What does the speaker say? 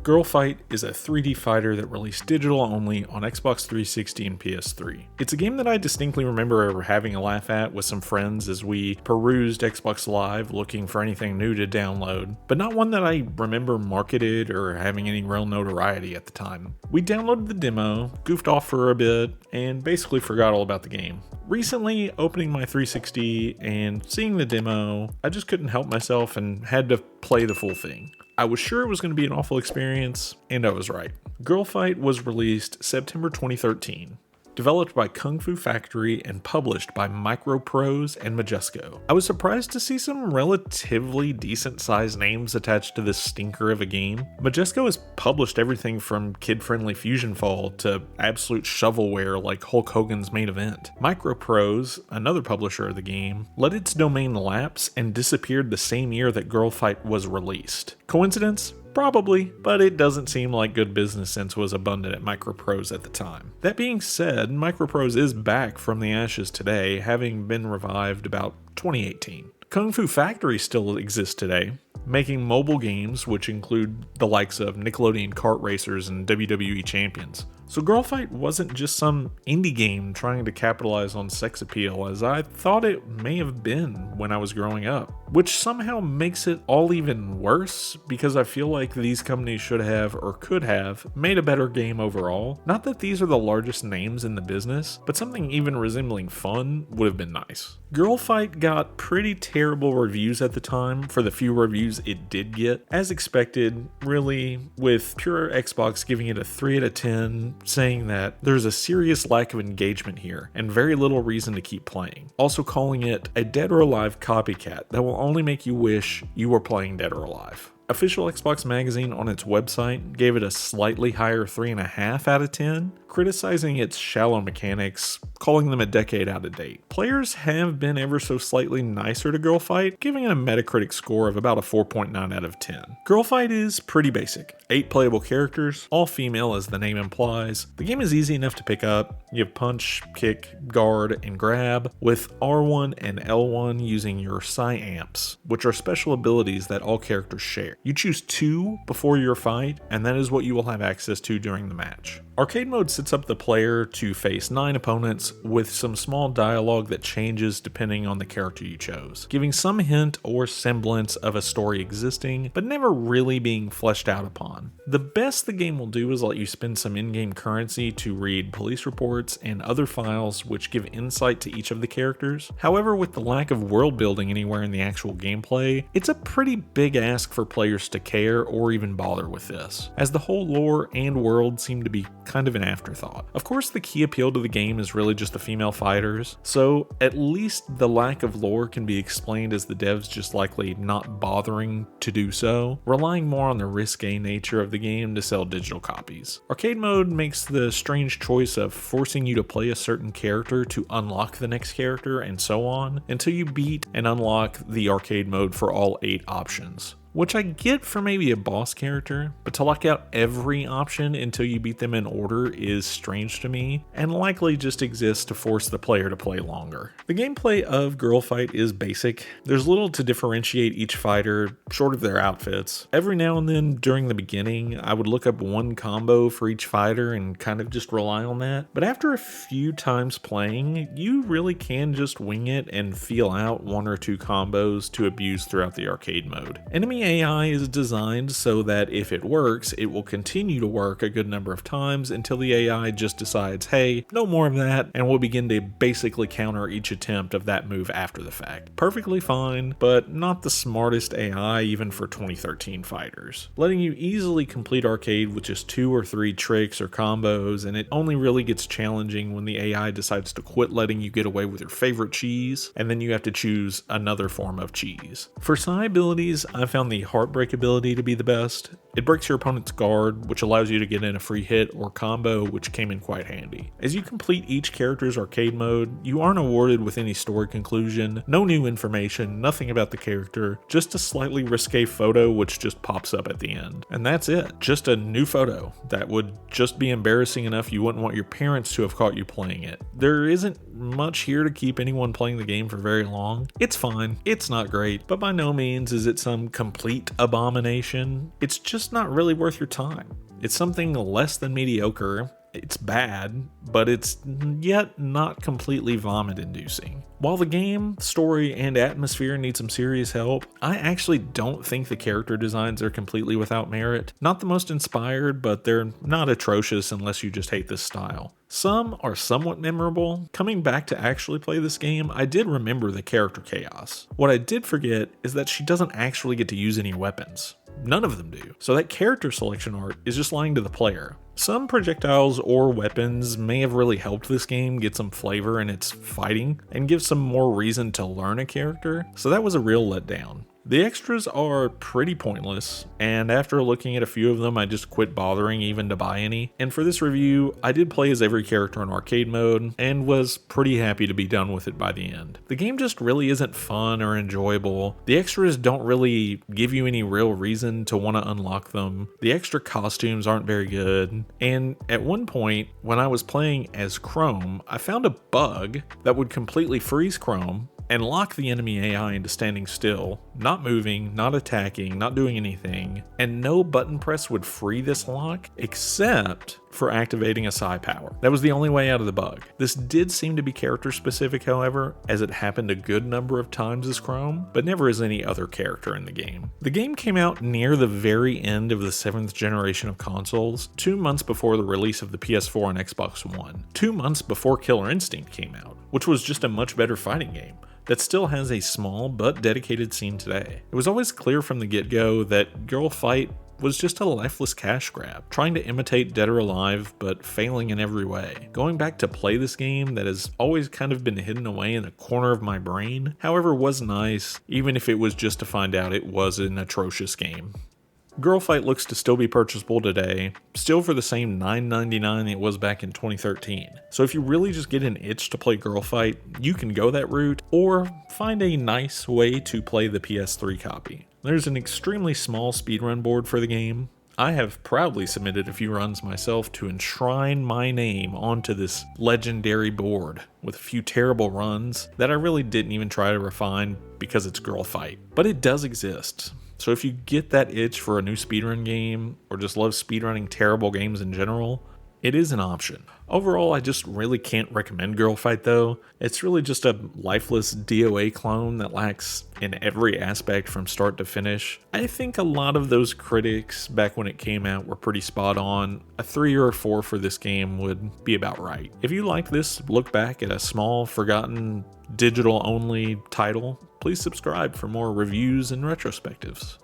Girl Fight is a 3D fighter that released digital only on Xbox 360 and PS3. It's a game that I distinctly remember having a laugh at with some friends as we perused Xbox Live looking for anything new to download, but not one that I remember marketed or having any real notoriety at the time. We downloaded the demo, goofed off for a bit, and basically forgot all about the game. Recently, opening my 360 and seeing the demo, I just couldn't help myself and had to play the full thing. I was sure it was going to be an awful experience, and I was right. Girl Fight was released September 2013, developed by Kung Fu Factory and published by Microprose and Majesco. I was surprised to see some relatively decent-sized names attached to this stinker of a game. Majesco has published everything from kid-friendly Fusion Fall to absolute shovelware like Hulk Hogan's Main Event. Microprose, another publisher of the game, let its domain lapse and disappeared the same year that Girl Fight was released. Coincidence? Probably, but it doesn't seem like good business sense was abundant at Microprose at the time. That being said, Microprose is back from the ashes today, having been revived about 2018. Kung Fu Factory still exists today, making mobile games which include the likes of Nickelodeon Kart Racers and WWE Champions. So Girl Fight wasn't just some indie game trying to capitalize on sex appeal as I thought it may have been when I was growing up, which somehow makes it all even worse because I feel like these companies should have or could have made a better game overall. Not that these are the largest names in the business, but something even resembling fun would have been nice. Girl Fight got pretty terrible reviews at the time for the few reviews it did get, as expected, really, with pure Xbox giving it a 3 out of 10, saying that there's a serious lack of engagement here and very little reason to keep playing. Also calling it a Dead or Alive copycat that will only make you wish you were playing Dead or Alive. Official Xbox Magazine on its website gave it a slightly higher 3.5 out of 10, criticizing its shallow mechanics, calling them a decade out of date. Players have been ever so slightly nicer to Girl Fight, giving it a Metacritic score of about a 4.9 out of 10. Girl Fight is pretty basic. 8 playable characters, all female as the name implies. The game is easy enough to pick up. You punch, kick, guard, and grab, with R1 and L1 using your Psi-Amps, which are special abilities that all characters share. You choose 2 before your fight, and that is what you will have access to during the match. Arcade mode sets up the player to face 9 opponents with some small dialogue that changes depending on the character you chose, giving some hint or semblance of a story existing, but never really being fleshed out upon. The best the game will do is let you spend some in-game currency to read police reports and other files which give insight to each of the characters. However, with the lack of world building anywhere in the actual gameplay, it's a pretty big ask for players to care or even bother with this, as the whole lore and world seem to be kind of an afterthought. Of course, the key appeal to the game is really just the female fighters, so at least the lack of lore can be explained as the devs just likely not bothering to do so, relying more on the risque nature of the game to sell digital copies. Arcade mode makes the strange choice of forcing you to play a certain character to unlock the next character and so on, until you beat and unlock the arcade mode for all 8 options. Which I get for maybe a boss character, but to lock out every option until you beat them in order is strange to me, and likely just exists to force the player to play longer. The gameplay of Girl Fight is basic. There's little to differentiate each fighter, short of their outfits. Every now and then during the beginning, I would look up one combo for each fighter and kind of just rely on that, but after a few times playing, you really can just wing it and feel out 1 or 2 combos to abuse throughout the arcade mode. Enemy AI is designed so that if it works, it will continue to work a good number of times until the AI just decides, hey, no more of that, and will begin to basically counter each attempt of that move after the fact. Perfectly fine, but not the smartest AI even for 2013 fighters. Letting you easily complete arcade with just 2 or 3 tricks or combos, and it only really gets challenging when the AI decides to quit letting you get away with your favorite cheese, and then you have to choose another form of cheese. For Psi abilities, I found the Heartbreak ability to be the best. It breaks your opponent's guard, which allows you to get in a free hit or combo, which came in quite handy. As you complete each character's arcade mode, you aren't awarded with any story conclusion, no new information, nothing about the character, just a slightly risque photo which just pops up at the end. And that's it. Just a new photo that would just be embarrassing enough you wouldn't want your parents to have caught you playing it. There isn't much here to keep anyone playing the game for very long. It's fine, it's not great, but by no means is it some complete complete abomination, it's just not really worth your time. It's something less than mediocre. It's bad, but it's yet not completely vomit-inducing. While the game, story, and atmosphere need some serious help, I actually don't think the character designs are completely without merit. Not the most inspired, but they're not atrocious unless you just hate this style. Some are somewhat memorable. Coming back to actually play this game, I did remember the character chaos. What I did forget is that she doesn't actually get to use any weapons. None of them do. So that character selection art is just lying to the player. Some projectiles or weapons may have really helped this game get some flavor in its fighting and give some more reason to learn a character, so that was a real letdown. The extras are pretty pointless, and after looking at a few of them, I just quit bothering even to buy any. And for this review, I did play as every character in arcade mode, and was pretty happy to be done with it by the end. The game just really isn't fun or enjoyable. The extras don't really give you any real reason to want to unlock them. The extra costumes aren't very good, and at one point, when I was playing as Chrome, I found a bug that would completely freeze Chrome and lock the enemy AI into standing still, not moving, not attacking, not doing anything, and no button press would free this lock except for activating a psi power. That was the only way out of the bug. This did seem to be character specific, however, as it happened a good number of times as Chrome, but never as any other character in the game. The game came out near the very end of the 7th generation of consoles, 2 months before the release of the PS4 and Xbox One, 2 months before Killer Instinct came out, which was just a much better fighting game that still has a small but dedicated scene today. It was always clear from the get-go that Girl Fight was just a lifeless cash grab, trying to imitate Dead or Alive, but failing in every way. Going back to play this game that has always kind of been hidden away in the corner of my brain, however, was nice, even if it was just to find out it was an atrocious game. Girl Fight looks to still be purchasable today, still for the same $9.99 it was back in 2013. So if you really just get an itch to play Girl Fight, you can go that route, or find a nice way to play the PS3 copy. There's an extremely small speedrun board for the game. I have proudly submitted a few runs myself to enshrine my name onto this legendary board with a few terrible runs that I really didn't even try to refine because it's Girl Fight. But it does exist. So if you get that itch for a new speedrun game, or just love speedrunning terrible games in general, it is an option. Overall, I just really can't recommend Girl Fight though. It's really just a lifeless DOA clone that lacks in every aspect from start to finish. I think a lot of those critics back when it came out were pretty spot on. A 3 or a 4 for this game would be about right. If you like this look back at a small, forgotten, digital only title, please subscribe for more reviews and retrospectives.